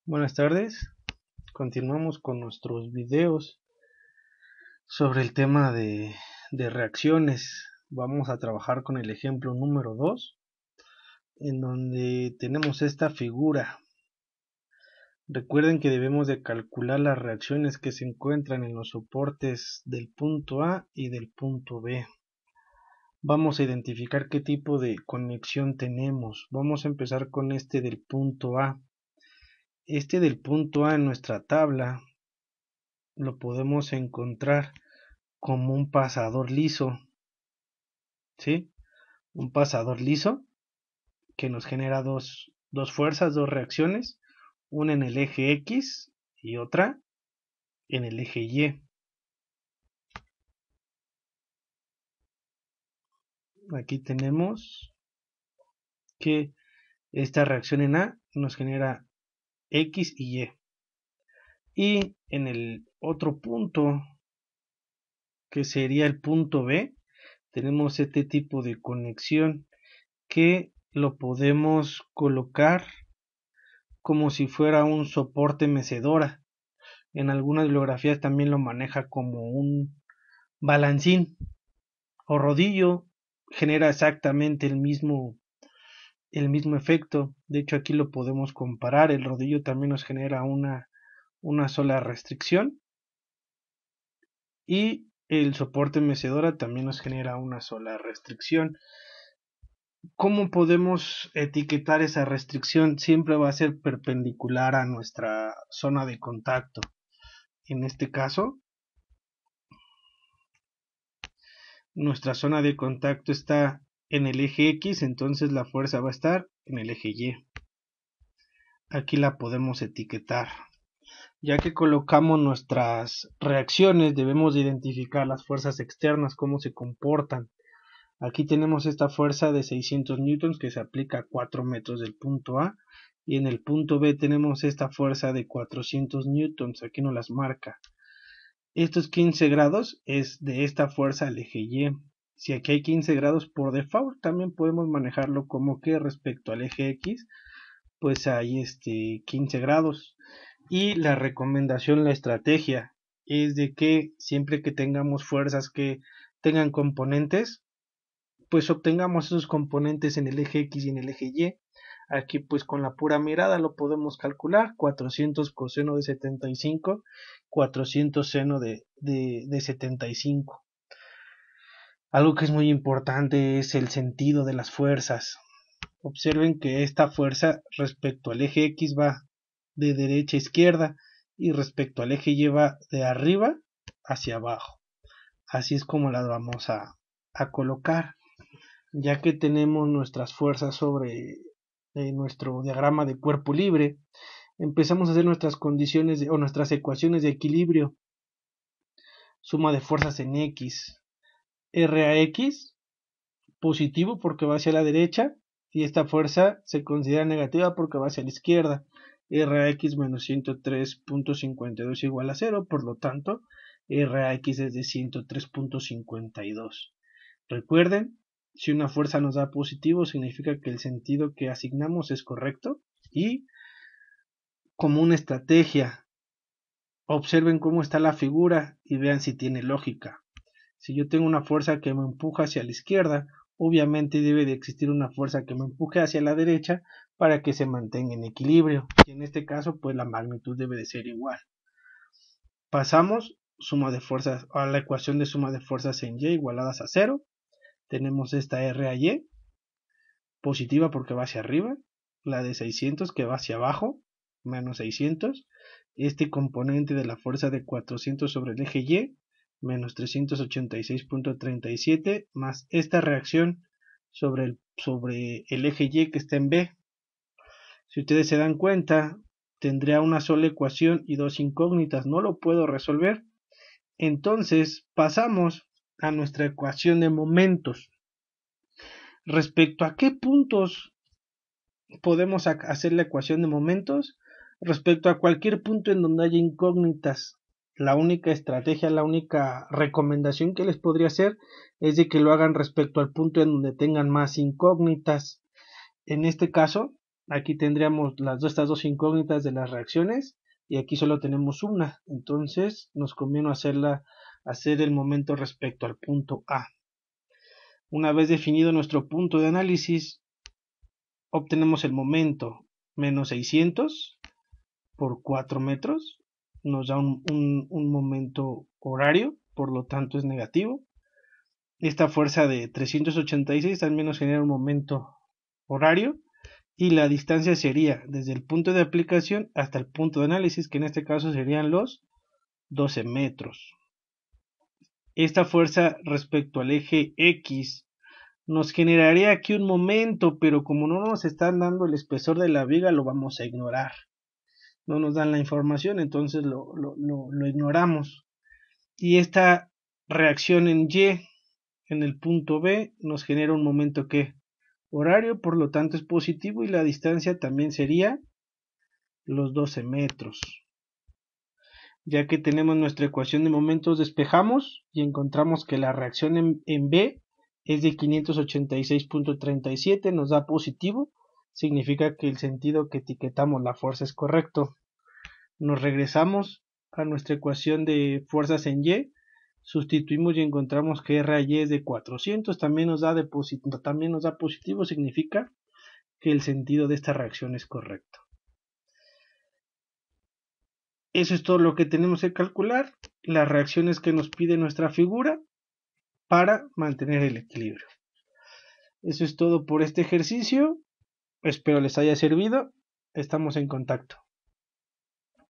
Buenas tardes, continuamos con nuestros videos sobre el tema de reacciones. Vamos a trabajar con el ejemplo número 2, en donde tenemos esta figura. Recuerden que debemos de calcular las reacciones que se encuentran en los soportes del punto A y del punto B. Vamos a identificar qué tipo de conexión tenemos. Vamos a empezar con este del punto A. Este del punto A en nuestra tabla lo podemos encontrar como un pasador liso, ¿sí? Un pasador liso que nos genera dos fuerzas, dos reacciones, una en el eje X y otra en el eje Y. Aquí tenemos que esta reacción en A nos genera X y Y. Y en el otro punto, que sería el punto B, tenemos este tipo de conexión que lo podemos colocar como si fuera un soporte mecedora. En algunas bibliografías también lo maneja como un balancín o rodillo. Genera exactamente el mismo efecto. De hecho, aquí lo podemos comparar. El rodillo también nos genera una sola restricción y el soporte mecedora también nos genera una sola restricción. ¿Cómo podemos etiquetar esa restricción? Siempre va a ser perpendicular a nuestra zona de contacto. En este caso, nuestra zona de contacto está en el eje X, entonces la fuerza va a estar en el eje Y. Aquí la podemos etiquetar. Ya que colocamos nuestras reacciones, debemos identificar las fuerzas externas, cómo se comportan. Aquí tenemos esta fuerza de 600 newtons que se aplica a 4 metros del punto A, y en el punto B tenemos esta fuerza de 400 newtons, aquí nos las marca. Estos 15 grados es de esta fuerza al eje Y. Si aquí hay 15 grados por default, también podemos manejarlo como que respecto al eje X, pues hay 15 grados. Y la recomendación, la estrategia, es de que siempre que tengamos fuerzas que tengan componentes, pues obtengamos esos componentes en el eje X y en el eje Y. Aquí pues con la pura mirada lo podemos calcular: 400 coseno de 75, 400 seno de 75. Algo que es muy importante es el sentido de las fuerzas. Observen que esta fuerza respecto al eje X va de derecha a izquierda y respecto al eje Y va de arriba hacia abajo. Así es como las vamos a colocar. Ya que tenemos nuestras fuerzas sobre nuestro diagrama de cuerpo libre, empezamos a hacer nuestras condiciones o nuestras ecuaciones de equilibrio. Suma de fuerzas en X. RAX positivo porque va hacia la derecha, y esta fuerza se considera negativa porque va hacia la izquierda. RAX menos 103.52 igual a 0, por lo tanto RAX es de 103.52. Recuerden, si una fuerza nos da positivo, significa que el sentido que asignamos es correcto. Y como una estrategia, observen cómo está la figura y vean si tiene lógica. Si yo tengo una fuerza que me empuja hacia la izquierda, obviamente debe de existir una fuerza que me empuje hacia la derecha para que se mantenga en equilibrio. Y en este caso, pues la magnitud debe de ser igual. Pasamos suma de fuerzas a la ecuación de suma de fuerzas en Y igualadas a 0. Tenemos esta R a Y positiva porque va hacia arriba, la de 600 que va hacia abajo, menos 600, este componente de la fuerza de 400 sobre el eje Y, menos 386.37, más esta reacción sobre el eje Y que está en B. Si ustedes se dan cuenta, tendría una sola ecuación y dos incógnitas, no lo puedo resolver. Entonces pasamos a nuestra ecuación de momentos. Respecto a qué puntos podemos hacer la ecuación de momentos, respecto a cualquier punto en donde haya incógnitas. La única estrategia, la única recomendación que les podría hacer es de que lo hagan respecto al punto en donde tengan más incógnitas. En este caso, Aquí tendríamos estas dos incógnitas de las reacciones y aquí solo tenemos una, entonces nos conviene hacer el momento respecto al punto A. Una vez definido nuestro punto de análisis, obtenemos el momento menos 600 por 4 metros, nos da un momento horario, por lo tanto es negativo. Esta fuerza de 386 también nos genera un momento horario y la distancia sería desde el punto de aplicación hasta el punto de análisis, que en este caso serían los 12 metros. Esta fuerza respecto al eje X nos generaría aquí un momento, pero como no nos están dando el espesor de la viga, lo vamos a ignorar. No nos dan la información, entonces lo ignoramos. Y esta reacción en Y, en el punto B, nos genera un momento que horario, por lo tanto es positivo y la distancia también sería los 12 metros. Ya que tenemos nuestra ecuación de momentos, despejamos y encontramos que la reacción en B es de 586.37, nos da positivo, significa que el sentido que etiquetamos la fuerza es correcto. Nos regresamos a nuestra ecuación de fuerzas en Y, sustituimos y encontramos que R a Y es de 400, también nos da positivo, significa que el sentido de esta reacción es correcto. Eso es todo lo que tenemos que calcular, las reacciones que nos pide nuestra figura para mantener el equilibrio. Eso es todo por este ejercicio, espero les haya servido, estamos en contacto.